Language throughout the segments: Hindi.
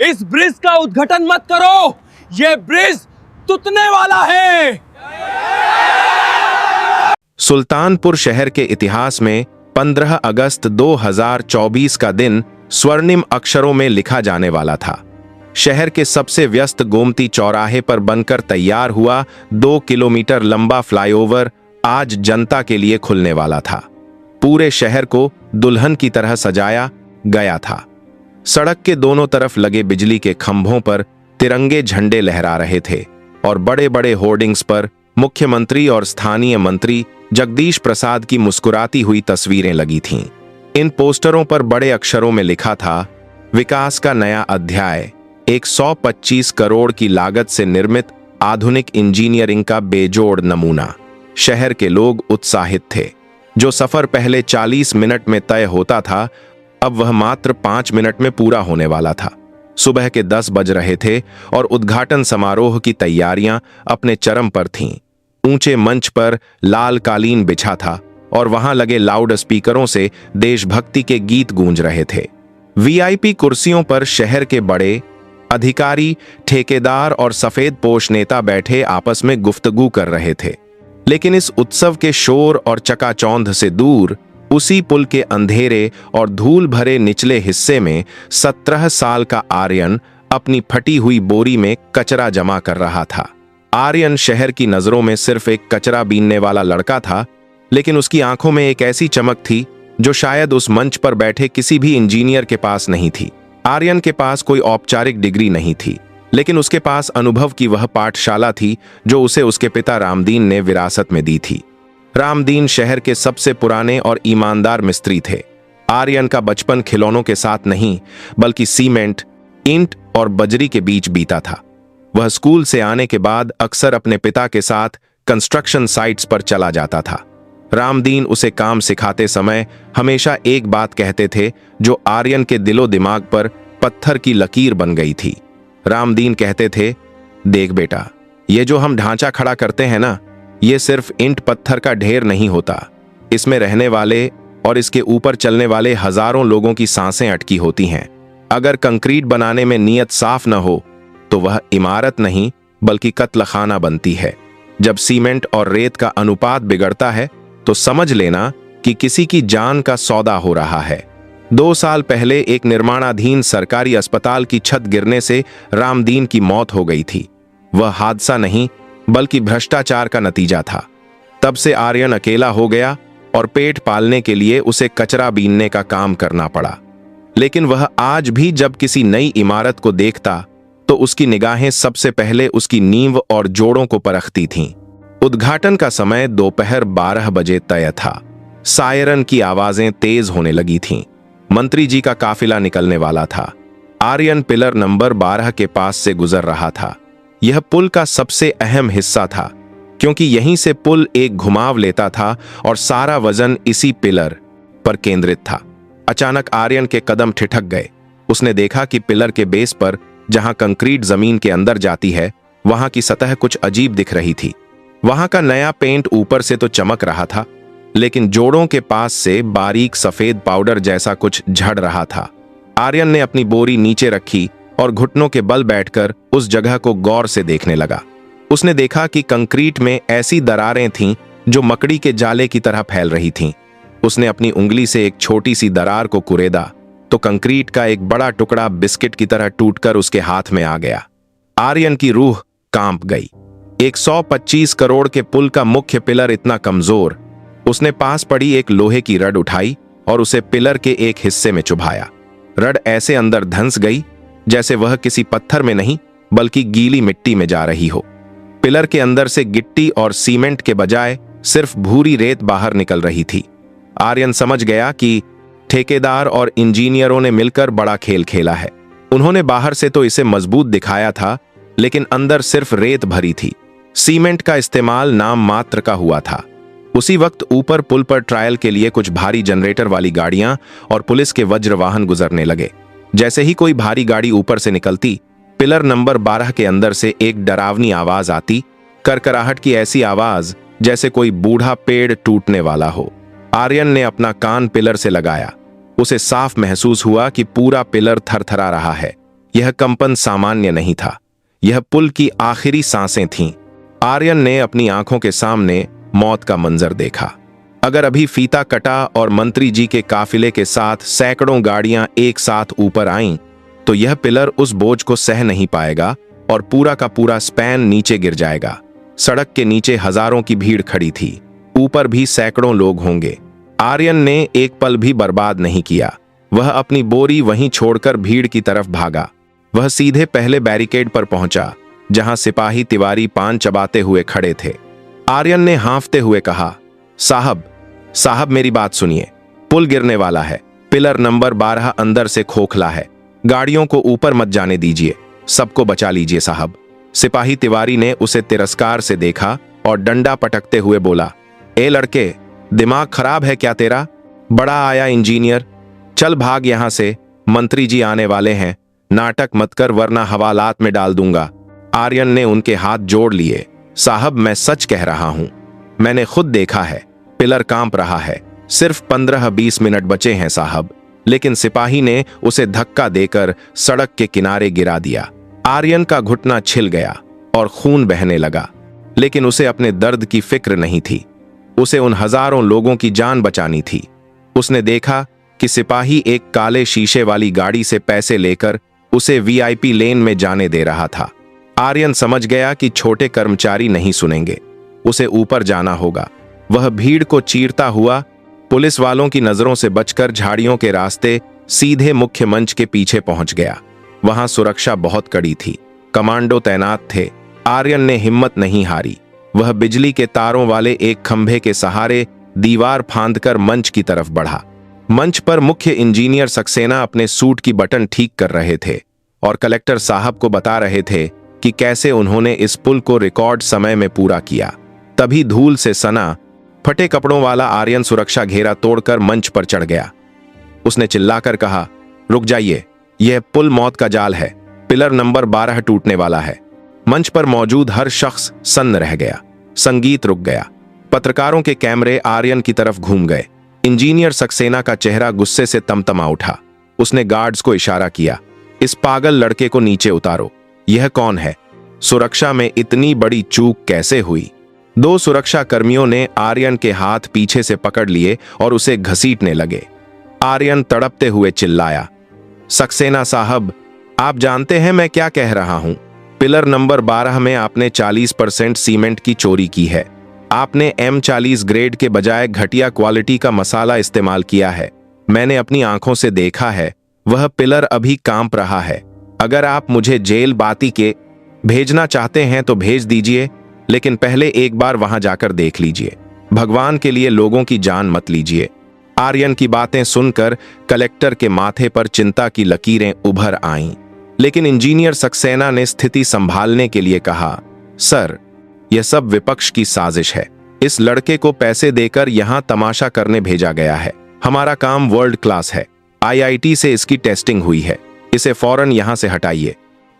इस ब्रिज का उद्घाटन मत करो, ये ब्रिज टूटने वाला है। सुल्तानपुर शहर के इतिहास में 15 अगस्त 2024 का दिन स्वर्णिम अक्षरों में लिखा जाने वाला था। शहर के सबसे व्यस्त गोमती चौराहे पर बनकर तैयार हुआ 2 किलोमीटर लंबा फ्लाईओवर आज जनता के लिए खुलने वाला था। पूरे शहर को दुल्हन की तरह सजाया गया था। सड़क के दोनों तरफ लगे बिजली के खंभों पर तिरंगे झंडे लहरा रहे थे और बड़े बड़े होर्डिंग्स पर मुख्यमंत्री और स्थानीय मंत्री जगदीश प्रसाद की मुस्कुराती हुई तस्वीरें लगी थीं। इन पोस्टरों पर बड़े अक्षरों में लिखा था, विकास का नया अध्याय, 125 करोड़ की लागत से निर्मित आधुनिक इंजीनियरिंग का बेजोड़ नमूना। शहर के लोग उत्साहित थे। जो सफर पहले 40 मिनट में तय होता था, अब वह मात्र 5 मिनट में पूरा होने वाला था। सुबह के 10 बज रहे थे और उद्घाटन समारोह की तैयारियां अपने चरम पर थीं। ऊंचे मंच पर लाल कालीन बिछा था और वहां लगे लाउड स्पीकरों से देशभक्ति के गीत गूंज रहे थे। वीआईपी कुर्सियों पर शहर के बड़े अधिकारी, ठेकेदार और सफेद पोश नेता बैठे आपस में गुफ्तगू कर रहे थे। लेकिन इस उत्सव के शोर और चकाचौंध से दूर उसी पुल के अंधेरे और धूल भरे निचले हिस्से में 17 साल का आर्यन अपनी फटी हुई बोरी में कचरा जमा कर रहा था। आर्यन शहर की नजरों में सिर्फ एक कचरा बीनने वाला लड़का था, लेकिन उसकी आंखों में एक ऐसी चमक थी जो शायद उस मंच पर बैठे किसी भी इंजीनियर के पास नहीं थी। आर्यन के पास कोई औपचारिक डिग्री नहीं थी, लेकिन उसके पास अनुभव की वह पाठशाला थी जो उसे उसके पिता रामदीन ने विरासत में दी थी। रामदीन शहर के सबसे पुराने और ईमानदार मिस्त्री थे। आर्यन का बचपन खिलौनों के साथ नहीं, बल्कि सीमेंट, ईंट और बजरी के बीच बीता था। वह स्कूल से आने के बाद अक्सर अपने पिता के साथ कंस्ट्रक्शन साइट्स पर चला जाता था। रामदीन उसे काम सिखाते समय हमेशा एक बात कहते थे जो आर्यन के दिलो दिमाग पर पत्थर की लकीर बन गई थी। रामदीन कहते थे, देख बेटा, ये जो हम ढांचा खड़ा करते हैं ना, ये सिर्फ ईंट पत्थर का ढेर नहीं होता। इसमें रहने वाले और इसके ऊपर चलने वाले हजारों लोगों की सांसें अटकी होती हैं। अगर कंक्रीट बनाने में नीयत साफ न हो तो वह इमारत नहीं बल्कि कत्लखाना बनती है। जब सीमेंट और रेत का अनुपात बिगड़ता है तो समझ लेना कि किसी की जान का सौदा हो रहा है। 2 साल पहले एक निर्माणाधीन सरकारी अस्पताल की छत गिरने से रामदीन की मौत हो गई थी। वह हादसा नहीं बल्कि भ्रष्टाचार का नतीजा था। तब से आर्यन अकेला हो गया और पेट पालने के लिए उसे कचरा बीनने का काम करना पड़ा। लेकिन वह आज भी जब किसी नई इमारत को देखता तो उसकी निगाहें सबसे पहले उसकी नींव और जोड़ों को परखती थीं। उद्घाटन का समय दोपहर 12 बजे तय था। सायरन की आवाजें तेज होने लगी थीं। मंत्री जी का काफिला निकलने वाला था। आर्यन पिलर नंबर 12 के पास से गुजर रहा था। यह पुल का सबसे अहम हिस्सा था, क्योंकि यहीं से पुल एक घुमाव लेता था और सारा वजन इसी पिलर पर केंद्रित था। अचानक आर्यन के कदम ठिठक गए। उसने देखा कि पिलर के बेस पर, जहां कंक्रीट जमीन के अंदर जाती है, वहां की सतह कुछ अजीब दिख रही थी। वहां का नया पेंट ऊपर से तो चमक रहा था, लेकिन जोड़ों के पास से बारीक सफेद पाउडर जैसा कुछ झड़ रहा था। आर्यन ने अपनी बोरी नीचे रखी और घुटनों के बल बैठकर उस जगह को गौर से देखने लगा। उसने देखा कि कंक्रीट में ऐसी दरारें थीं जो मकड़ी के जाले की तरह फैल रही थीं। उसने अपनी उंगली से एक छोटी सी दरार को कुरेदा तो कंक्रीट का एक बड़ा टुकड़ा बिस्किट की तरह टूटकर उसके हाथ में आ गया। आर्यन की रूह कांप गई। 125 करोड़ के पुल का मुख्य पिलर इतना कमजोर। उसने पास पड़ी एक लोहे की रड उठाई और उसे पिलर के एक हिस्से में चुभाया। रड ऐसे अंदर धंस गई जैसे वह किसी पत्थर में नहीं बल्कि गीली मिट्टी में जा रही हो। पिलर के अंदर से गिट्टी और सीमेंट के बजाय सिर्फ भूरी रेत बाहर निकल रही थी। आर्यन समझ गया कि ठेकेदार और इंजीनियरों ने मिलकर बड़ा खेल खेला है। उन्होंने बाहर से तो इसे मजबूत दिखाया था, लेकिन अंदर सिर्फ रेत भरी थी। सीमेंट का इस्तेमाल नाम मात्र का हुआ था। उसी वक्त ऊपर पुल पर ट्रायल के लिए कुछ भारी जनरेटर वाली गाड़ियां और पुलिस के वज्र वाहन गुजरने लगे। जैसे ही कोई भारी गाड़ी ऊपर से निकलती, पिलर नंबर 12 के अंदर से एक डरावनी आवाज आती, करकराहट की ऐसी आवाज जैसे कोई बूढ़ा पेड़ टूटने वाला हो। आर्यन ने अपना कान पिलर से लगाया। उसे साफ महसूस हुआ कि पूरा पिलर थरथरा रहा है। यह कंपन सामान्य नहीं था, यह पुल की आखिरी सांसें थीं। आर्यन ने अपनी आंखों के सामने मौत का मंजर देखा। अगर अभी फीता कटा और मंत्री जी के काफिले के साथ सैकड़ों गाड़ियां एक साथ ऊपर आईं, तो यह पिलर उस बोझ को सह नहीं पाएगा और पूरा का पूरा स्पैन नीचे गिर जाएगा। सड़क के नीचे हजारों की भीड़ खड़ी थी, ऊपर भी सैकड़ों लोग होंगे। आर्यन ने एक पल भी बर्बाद नहीं किया। वह अपनी बोरी वहीं छोड़कर भीड़ की तरफ भागा। वह सीधे पहले बैरिकेड पर पहुंचा, जहां सिपाही तिवारी पान चबाते हुए खड़े थे। आर्यन ने हाँफते हुए कहा, साहब मेरी बात सुनिए, पुल गिरने वाला है। पिलर नंबर 12 अंदर से खोखला है। गाड़ियों को ऊपर मत जाने दीजिए, सबको बचा लीजिए साहब। सिपाही तिवारी ने उसे तिरस्कार से देखा और डंडा पटकते हुए बोला, ए लड़के, दिमाग खराब है क्या तेरा? बड़ा आया इंजीनियर, चल भाग यहां से, मंत्री जी आने वाले हैं। नाटक मत कर वरना हवालात में डाल दूंगा। आर्यन ने उनके हाथ जोड़ लिए। साहब, मैं सच कह रहा हूं, मैंने खुद देखा है, पिलर कांप रहा है। सिर्फ 15-20 मिनट बचे हैं साहब। लेकिन सिपाही ने उसे धक्का देकर सड़क के किनारे गिरा दिया। आर्यन का घुटना छिल गया और खून बहने लगा, लेकिन उसे अपने दर्द की फिक्र नहीं थी। उसे उन हजारों लोगों की जान बचानी थी। उसने देखा कि सिपाही एक काले शीशे वाली गाड़ी से पैसे लेकर उसे वीआईपी लेन में जाने दे रहा था। आर्यन समझ गया कि छोटे कर्मचारी नहीं सुनेंगे, उसे ऊपर जाना होगा। वह भीड़ को चीरता हुआ पुलिस वालों की नजरों से बचकर झाड़ियों के रास्ते सीधे मुख्य मंच के पीछे पहुंच गया। वहां सुरक्षा बहुत कड़ी थी, कमांडो तैनात थे। आर्यन ने हिम्मत नहीं हारी। वह बिजली के तारों वाले एक खंभे के सहारे दीवार फांदकर मंच की तरफ बढ़ा। मंच पर मुख्य इंजीनियर सक्सेना अपने सूट की बटन ठीक कर रहे थे और कलेक्टर साहब को बता रहे थे कि कैसे उन्होंने इस पुल को रिकॉर्ड समय में पूरा किया। तभी धूल से सना फटे कपड़ों वाला आर्यन सुरक्षा घेरा तोड़कर मंच पर चढ़ गया। उसने चिल्लाकर कहा, रुक जाइए, यह पुल मौत का जाल है। पिलर नंबर 12 टूटने वाला है। मंच पर मौजूद हर शख्स सन्न रह गया। संगीत रुक गया। पत्रकारों के कैमरे आर्यन की तरफ घूम गए। इंजीनियर सक्सेना का चेहरा गुस्से से तमतमा उठा। उसने गार्ड्स को इशारा किया, इस पागल लड़के को नीचे उतारो। यह कौन है? सुरक्षा में इतनी बड़ी चूक कैसे हुई? 2 सुरक्षा कर्मियों ने आर्यन के हाथ पीछे से पकड़ लिए और उसे घसीटने लगे। आर्यन तड़पते हुए चिल्लाया, सक्सेना साहब, आप जानते हैं मैं क्या कह रहा हूं। पिलर नंबर 12 में आपने 40% सीमेंट की चोरी की है। आपने M40 ग्रेड के बजाय घटिया क्वालिटी का मसाला इस्तेमाल किया है। मैंने अपनी आंखों से देखा है। वह पिलर अभी कांप रहा है। अगर आप मुझे जेल बाती के भेजना चाहते हैं तो भेज दीजिए, लेकिन पहले एक बार वहां जाकर देख लीजिए। भगवान के लिए लोगों की जान मत लीजिए। आर्यन की बातें सुनकर कलेक्टर के माथे पर चिंता की लकीरें उभर आईं, लेकिन इंजीनियर सक्सेना ने स्थिति संभालने के लिए कहा, सर, यह सब विपक्ष की साजिश है। इस लड़के को पैसे देकर यहां तमाशा करने भेजा गया है। हमारा काम वर्ल्ड क्लास है। IIT से इसकी टेस्टिंग हुई है। इसे फौरन यहां से हटाइए।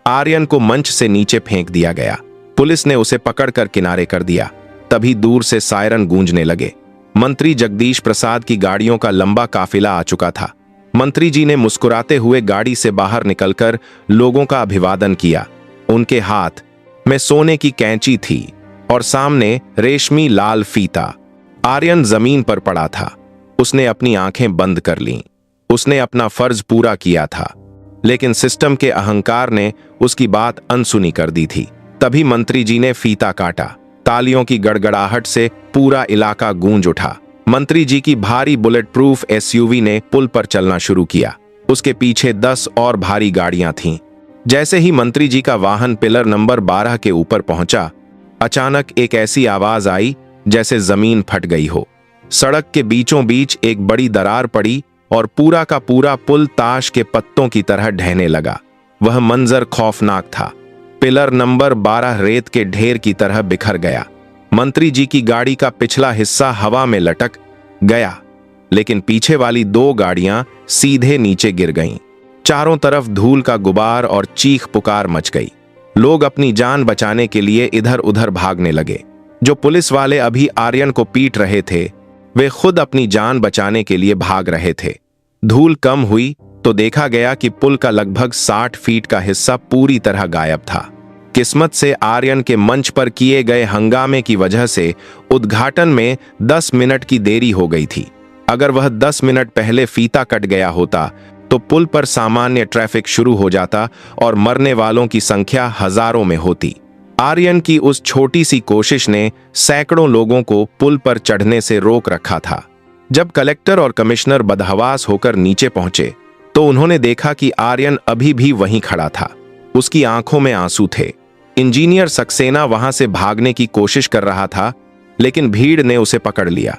आर्यन को मंच से नीचे फेंक दिया गया। पुलिस ने उसे पकड़कर किनारे कर दिया। तभी दूर से सायरन गूंजने लगे। मंत्री जगदीश प्रसाद की गाड़ियों का लंबा काफिला आ चुका था। मंत्री जी ने मुस्कुराते हुए गाड़ी से बाहर निकलकर लोगों का अभिवादन किया। उनके हाथ में सोने की कैंची थी और सामने रेशमी लाल फीता। आर्यन जमीन पर पड़ा था। उसने अपनी आंखें बंद कर लीं। उसने अपना फर्ज पूरा किया था, लेकिन सिस्टम के अहंकार ने उसकी बात अनसुनी कर दी थी। तभी मंत्री जी ने फीता काटा। तालियों की गड़गड़ाहट से पूरा इलाका गूंज उठा। मंत्री जी की भारी बुलेट प्रूफ SUV ने पुल पर चलना शुरू किया। उसके पीछे 10 और भारी गाड़ियां थीं। जैसे ही मंत्री जी का वाहन पिलर नंबर 12 के ऊपर पहुंचा, अचानक एक ऐसी आवाज आई जैसे जमीन फट गई हो। सड़क के बीचों बीच एक बड़ी दरार पड़ी और पूरा का पूरा पुल ताश के पत्तों की तरह ढहने लगा। वह मंजर खौफनाक था। पिलर नंबर 12 रेत के ढेर की तरह बिखर गया। मंत्री जी की गाड़ी का पिछला हिस्सा हवा में लटक गया, लेकिन पीछे वाली 2 गाड़ियां सीधे नीचे गिर गईं। चारों तरफ धूल का गुबार और चीख पुकार मच गई। लोग अपनी जान बचाने के लिए इधर उधर भागने लगे। जो पुलिस वाले अभी आर्यन को पीट रहे थे, वे खुद अपनी जान बचाने के लिए भाग रहे थे। धूल कम हुई तो देखा गया कि पुल का लगभग 60 फीट का हिस्सा पूरी तरह गायब था। किस्मत से आर्यन के मंच पर किए गए हंगामे की वजह से उद्घाटन में 10 मिनट की देरी हो गई थी। अगर वह 10 मिनट पहले फीता कट गया होता तो पुल पर सामान्य ट्रैफिक शुरू हो जाता और मरने वालों की संख्या हजारों में होती। आर्यन की उस छोटी सी कोशिश ने सैकड़ों लोगों को पुल पर चढ़ने से रोक रखा था। जब कलेक्टर और कमिश्नर बदहवास होकर नीचे पहुंचे तो उन्होंने देखा कि आर्यन अभी भी वहीं खड़ा था। उसकी आंखों में आंसू थे। इंजीनियर सक्सेना वहां से भागने की कोशिश कर रहा था, लेकिन भीड़ ने उसे पकड़ लिया।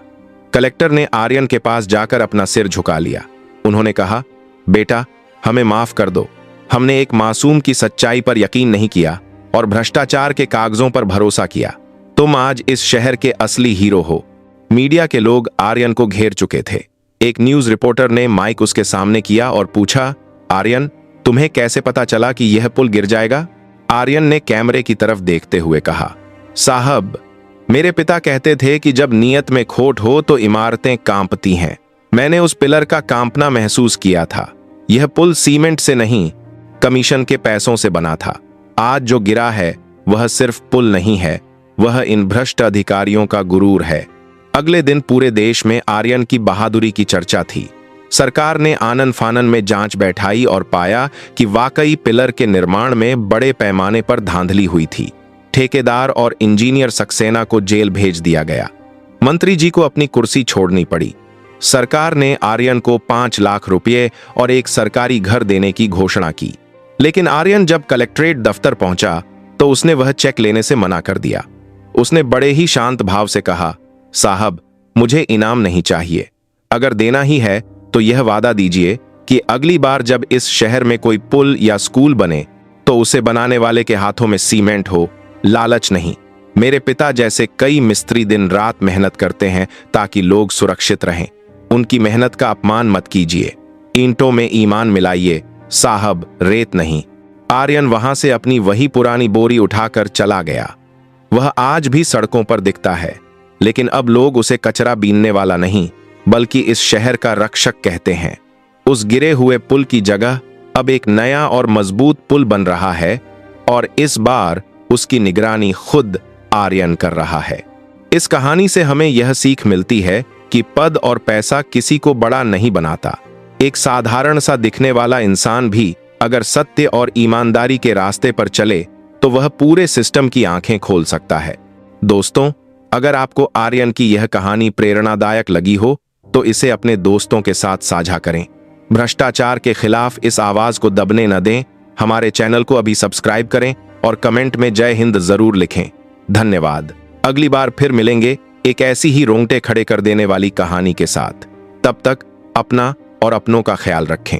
कलेक्टर ने आर्यन के पास जाकर अपना सिर झुका लिया। उन्होंने कहा, बेटा, हमें माफ कर दो। हमने एक मासूम की सच्चाई पर यकीन नहीं किया और भ्रष्टाचार के कागजों पर भरोसा किया। तुम आज इस शहर के असली हीरो हो। मीडिया के लोग आर्यन को घेर चुके थे। एक न्यूज रिपोर्टर ने माइक उसके सामने किया और पूछा, आर्यन, तुम्हें कैसे पता चला कि यह पुल गिर जाएगा? आर्यन ने कैमरे की तरफ देखते हुए कहा, साहब, मेरे पिता कहते थे कि जब नीयत में खोट हो तो इमारतें कांपती हैं। मैंने उस पिलर का कांपना महसूस किया था। यह पुल सीमेंट से नहीं, कमीशन के पैसों से बना था। आज जो गिरा है वह सिर्फ पुल नहीं है, वह इन भ्रष्ट अधिकारियों का गुरूर है। अगले दिन पूरे देश में आर्यन की बहादुरी की चर्चा थी। सरकार ने आनन फानन में जांच बैठाई और पाया कि वाकई पिलर के निर्माण में बड़े पैमाने पर धांधली हुई थी। ठेकेदार और इंजीनियर सक्सेना को जेल भेज दिया गया। मंत्री जी को अपनी कुर्सी छोड़नी पड़ी। सरकार ने आर्यन को 5 लाख रुपए और एक सरकारी घर देने की घोषणा की। लेकिन आर्यन जब कलेक्ट्रेट दफ्तर पहुंचा तो उसने वह चेक लेने से मना कर दिया। उसने बड़े ही शांत भाव से कहा, साहब, मुझे इनाम नहीं चाहिए। अगर देना ही है तो यह वादा दीजिए कि अगली बार जब इस शहर में कोई पुल या स्कूल बने तो उसे बनाने वाले के हाथों में सीमेंट हो, लालच नहीं। मेरे पिता जैसे कई मिस्त्री दिन रात मेहनत करते हैं ताकि लोग सुरक्षित रहें। उनकी मेहनत का अपमान मत कीजिए। ईंटों में ईमान मिलाइए साहब, रेत नहीं। आर्यन वहां से अपनी वही पुरानी बोरी उठाकर चला गया। वह आज भी सड़कों पर दिखता है, लेकिन अब लोग उसे कचरा बीनने वाला नहीं बल्कि इस शहर का रक्षक कहते हैं। उस गिरे हुए पुल की जगह अब एक नया और मजबूत पुल बन रहा है और इस बार उसकी निगरानी खुद आर्यन कर रहा है। इस कहानी से हमें यह सीख मिलती है कि पद और पैसा किसी को बड़ा नहीं बनाता। एक साधारण सा दिखने वाला इंसान भी अगर सत्य और ईमानदारी के रास्ते पर चले तो वह पूरे सिस्टम की आंखें खोल सकता है। दोस्तों, अगर आपको आर्यन की यह कहानी प्रेरणादायक लगी हो तो इसे अपने दोस्तों के साथ साझा करें। भ्रष्टाचार के खिलाफ इस आवाज को दबने न दें। हमारे चैनल को अभी सब्सक्राइब करें और कमेंट में जय हिंद जरूर लिखें। धन्यवाद। अगली बार फिर मिलेंगे एक ऐसी ही रोंगटे खड़े कर देने वाली कहानी के साथ। तब तक अपना और अपनों का ख्याल रखें।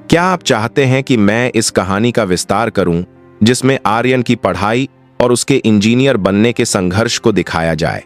क्या आप चाहते हैं कि मैं इस कहानी का विस्तार करूं जिसमें आर्यन की पढ़ाई और उसके इंजीनियर बनने के संघर्ष को दिखाया जाए?